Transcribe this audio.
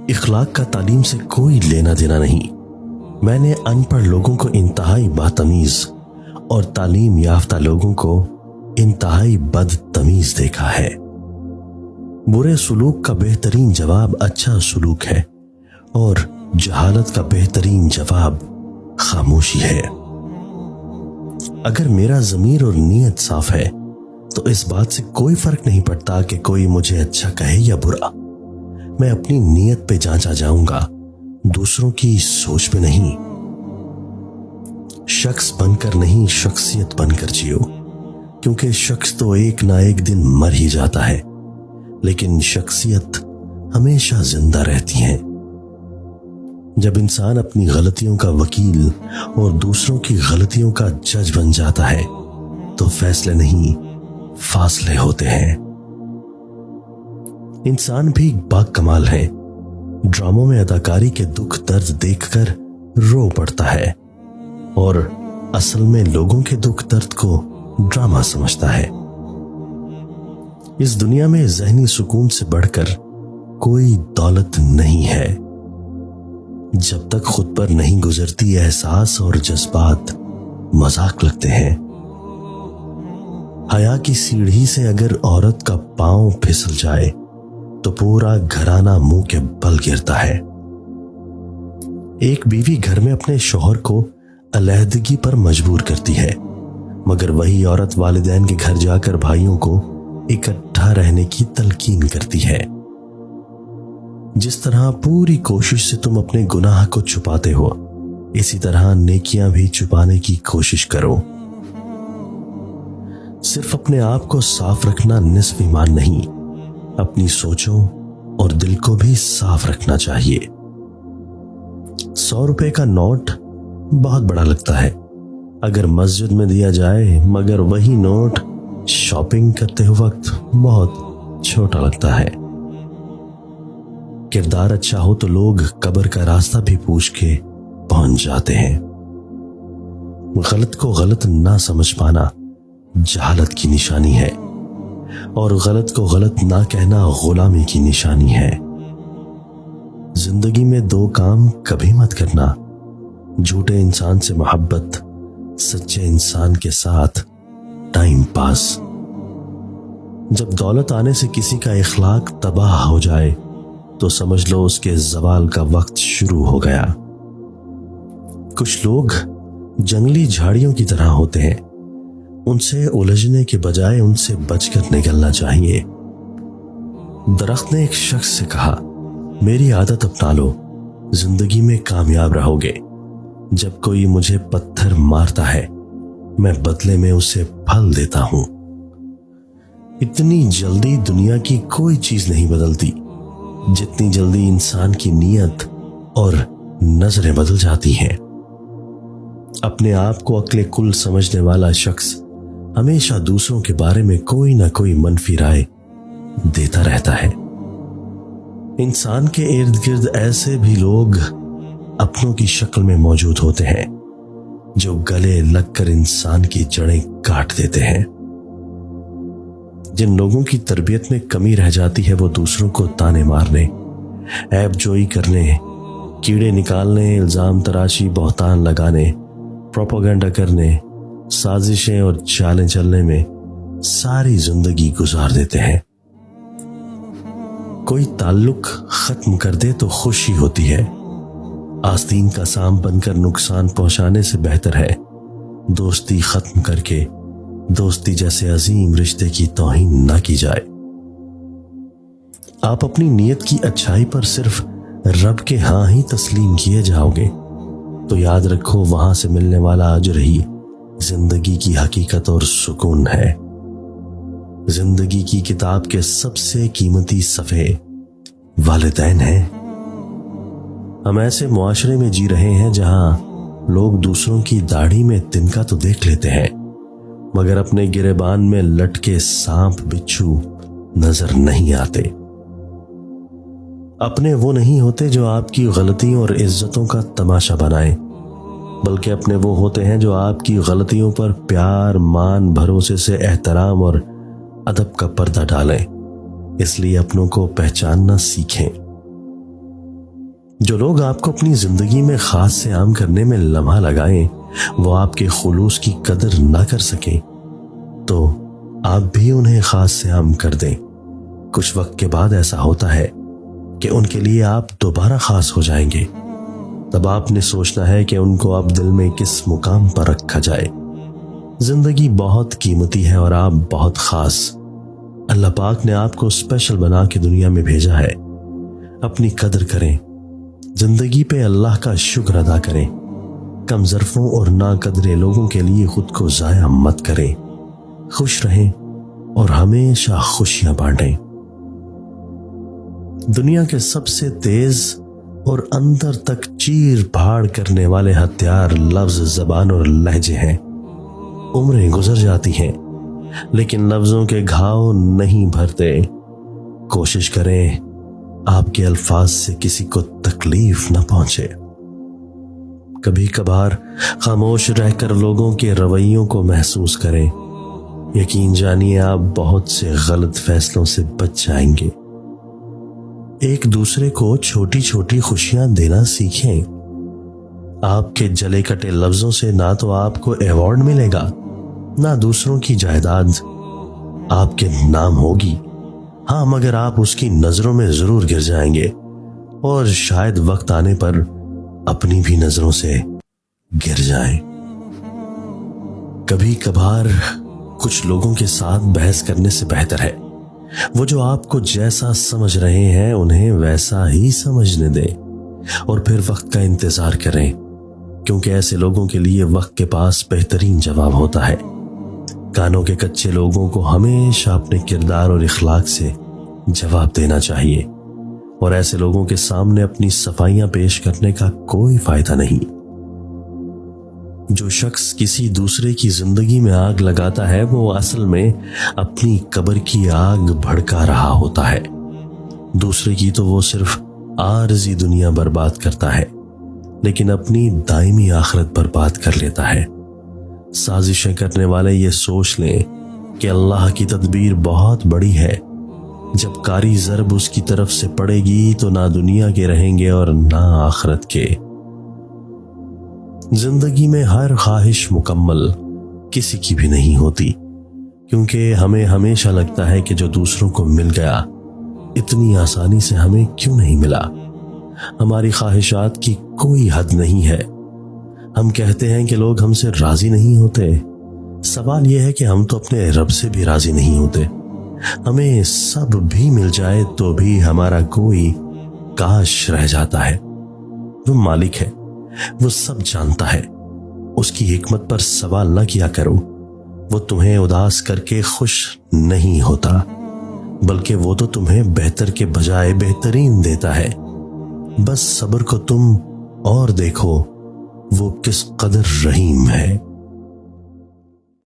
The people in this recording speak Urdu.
اخلاق کا تعلیم سے کوئی لینا دینا نہیں۔ میں نے ان پڑھ لوگوں کو انتہائی بدتمیز اور تعلیم یافتہ لوگوں کو انتہائی بدتمیز دیکھا ہے۔ برے سلوک کا بہترین جواب اچھا سلوک ہے، اور جہالت کا بہترین جواب خاموشی ہے۔ اگر میرا ضمیر اور نیت صاف ہے تو اس بات سے کوئی فرق نہیں پڑتا کہ کوئی مجھے اچھا کہے یا برا۔ میں اپنی نیت پہ جانچا جاؤں گا، دوسروں کی سوچ پہ نہیں۔ شخص بن کر نہیں، شخصیت بن کر جیو، کیونکہ شخص تو ایک نہ ایک دن مر ہی جاتا ہے، لیکن شخصیت ہمیشہ زندہ رہتی ہے۔ جب انسان اپنی غلطیوں کا وکیل اور دوسروں کی غلطیوں کا جج بن جاتا ہے تو فیصلے نہیں، فاصلے ہوتے ہیں۔ انسان بھی با کمال ہے۔ ڈراموں میں اداکاری کے دکھ درد دیکھ کر رو پڑتا ہے، اور اصل میں لوگوں کے دکھ درد کو ڈرامہ سمجھتا ہے۔ اس دنیا میں ذہنی سکون سے بڑھ کر کوئی دولت نہیں ہے۔ جب تک خود پر نہیں گزرتی، احساس اور جذبات مذاق لگتے ہیں۔ حیا کی سیڑھی سے اگر عورت کا پاؤں پھسل جائے تو پورا گھرانہ منہ کے بل گرتا ہے۔ ایک بیوی گھر میں اپنے شوہر کو علیحدگی پر مجبور کرتی ہے، مگر وہی عورت والدین کے گھر جا کر بھائیوں کو اکٹھا رہنے کی تلقین کرتی ہے۔ جس طرح پوری کوشش سے تم اپنے گناہ کو چھپاتے ہو، اسی طرح نیکیاں بھی چھپانے کی کوشش کرو۔ صرف اپنے آپ کو صاف رکھنا نصف ایمان نہیں، اپنی سوچوں اور دل کو بھی صاف رکھنا چاہیے۔ 100 روپے کا نوٹ بہت بڑا لگتا ہے اگر مسجد میں دیا جائے، مگر وہی نوٹ شاپنگ کرتے وقت بہت چھوٹا لگتا ہے۔ کردار اچھا ہو تو لوگ قبر کا راستہ بھی پوچھ کے پہنچ جاتے ہیں۔ غلط کو غلط نہ سمجھ پانا جہالت کی نشانی ہے، اور غلط کو غلط نہ کہنا غلامی کی نشانی ہے۔ زندگی میں 2 کام کبھی مت کرنا: جھوٹے انسان سے محبت، سچے انسان کے ساتھ ٹائم پاس۔ جب دولت آنے سے کسی کا اخلاق تباہ ہو جائے تو سمجھ لو اس کے زوال کا وقت شروع ہو گیا۔ کچھ لوگ جنگلی جھاڑیوں کی طرح ہوتے ہیں، ان سے الجھنے کے بجائے ان سے بچ کر نکلنا چاہیے۔ درخت نے ایک شخص سے کہا، میری عادت اپنا لو، زندگی میں کامیاب رہو گے۔ جب کوئی مجھے پتھر مارتا ہے، میں بدلے میں اسے پھل دیتا ہوں۔ اتنی جلدی دنیا کی کوئی چیز نہیں بدلتی جتنی جلدی انسان کی نیت اور نظریں بدل جاتی ہیں۔ اپنے آپ کو عقل کل سمجھنے والا شخص ہمیشہ دوسروں کے بارے میں کوئی نہ کوئی منفی رائے دیتا رہتا ہے۔ انسان کے ارد گرد ایسے بھی لوگ اپنوں کی شکل میں موجود ہوتے ہیں جو گلے لگ کر انسان کی جڑیں کاٹ دیتے ہیں۔ جن لوگوں کی تربیت میں کمی رہ جاتی ہے وہ دوسروں کو تانے مارنے، عیب جوئی کرنے، کیڑے نکالنے، الزام تراشی، بہتان لگانے، پروپیگنڈا کرنے، سازشیں اور چالیں چلنے میں ساری زندگی گزار دیتے ہیں۔ کوئی تعلق ختم کر دے تو خوشی ہوتی ہے، آستین کا سام بن کر نقصان پہنچانے سے بہتر ہے دوستی ختم کر کے دوستی جیسے عظیم رشتے کی توہین نہ کی جائے۔ آپ اپنی نیت کی اچھائی پر صرف رب کے ہاں ہی تسلیم کیے جاؤ گے تو یاد رکھو وہاں سے ملنے والا اجر ہی زندگی کی حقیقت اور سکون ہے۔ زندگی کی کتاب کے سب سے قیمتی صفحے والدین ہیں۔ ہم ایسے معاشرے میں جی رہے ہیں جہاں لوگ دوسروں کی داڑھی میں تنکا تو دیکھ لیتے ہیں مگر اپنے گریبان میں لٹکے سانپ بچھو نظر نہیں آتے۔ اپنے وہ نہیں ہوتے جو آپ کی غلطیوں اور عزتوں کا تماشا بنائیں، بلکہ اپنے وہ ہوتے ہیں جو آپ کی غلطیوں پر پیار، مان، بھروسے سے احترام اور ادب کا پردہ ڈالیں۔ اس لیے اپنوں کو پہچاننا سیکھیں۔ جو لوگ آپ کو اپنی زندگی میں خاص سے عام کرنے میں لمحہ لگائیں وہ آپ کے خلوص کی قدر نہ کر سکیں تو آپ بھی انہیں خاص سے عام کر دیں۔ کچھ وقت کے بعد ایسا ہوتا ہے کہ ان کے لیے آپ دوبارہ خاص ہو جائیں گے۔ تب آپ نے سوچنا ہے کہ ان کو آپ دل میں کس مقام پر رکھا جائے۔ زندگی بہت قیمتی ہے اور آپ بہت خاص۔ اللہ پاک نے آپ کو اسپیشل بنا کے دنیا میں بھیجا ہے۔ اپنی قدر کریں، زندگی پہ اللہ کا شکر ادا کریں، کم ظرفوں اور ناقدرے لوگوں کے لیے خود کو ضائع مت کریں، خوش رہیں اور ہمیشہ خوشیاں بانٹیں۔ دنیا کے سب سے تیز اور اندر تک چیر پھاڑ کرنے والے ہتھیار لفظ، زبان اور لہجے ہیں۔ عمریں گزر جاتی ہیں لیکن لفظوں کے گھاؤ نہیں بھرتے۔ کوشش کریں آپ کے الفاظ سے کسی کو تکلیف نہ پہنچے۔ کبھی کبھار خاموش رہ کر لوگوں کے رویوں کو محسوس کریں۔ یقین جانیے آپ بہت سے غلط فیصلوں سے بچ جائیں گے۔ ایک دوسرے کو چھوٹی چھوٹی خوشیاں دینا سیکھیں۔ آپ کے جلے کٹے لفظوں سے نہ تو آپ کو ایوارڈ ملے گا نہ دوسروں کی جائیداد آپ کے نام ہوگی۔ ہاں، مگر آپ اس کی نظروں میں ضرور گر جائیں گے اور شاید وقت آنے پر اپنی بھی نظروں سے گر جائیں۔ کبھی کبھار کچھ لوگوں کے ساتھ بحث کرنے سے بہتر ہے وہ جو آپ کو جیسا سمجھ رہے ہیں انہیں ویسا ہی سمجھنے دیں اور پھر وقت کا انتظار کریں، کیونکہ ایسے لوگوں کے لیے وقت کے پاس بہترین جواب ہوتا ہے۔ کانوں کے کچے لوگوں کو ہمیشہ اپنے کردار اور اخلاق سے جواب دینا چاہیے اور ایسے لوگوں کے سامنے اپنی صفائیاں پیش کرنے کا کوئی فائدہ نہیں۔ جو شخص کسی دوسرے کی زندگی میں آگ لگاتا ہے وہ اصل میں اپنی قبر کی آگ بھڑکا رہا ہوتا ہے۔ دوسرے کی تو وہ صرف عارضی دنیا برباد کرتا ہے لیکن اپنی دائمی آخرت برباد کر لیتا ہے۔ سازشیں کرنے والے یہ سوچ لیں کہ اللہ کی تدبیر بہت بڑی ہے۔ جب کاری ضرب اس کی طرف سے پڑے گی تو نہ دنیا کے رہیں گے اور نہ آخرت کے۔ زندگی میں ہر خواہش مکمل کسی کی بھی نہیں ہوتی، کیونکہ ہمیں ہمیشہ لگتا ہے کہ جو دوسروں کو مل گیا اتنی آسانی سے ہمیں کیوں نہیں ملا۔ ہماری خواہشات کی کوئی حد نہیں ہے۔ ہم کہتے ہیں کہ لوگ ہم سے راضی نہیں ہوتے۔ سوال یہ ہے کہ ہم تو اپنے رب سے بھی راضی نہیں ہوتے۔ ہمیں سب بھی مل جائے تو بھی ہمارا کوئی کاش رہ جاتا ہے۔ وہ مالک ہے، وہ سب جانتا ہے۔ اس کی حکمت پر سوال نہ کیا کرو۔ وہ تمہیں اداس کر کے خوش نہیں ہوتا، بلکہ وہ تو تمہیں بہتر کے بجائے بہترین دیتا ہے۔ بس صبر کو تم اور دیکھو وہ کس قدر رحیم ہے۔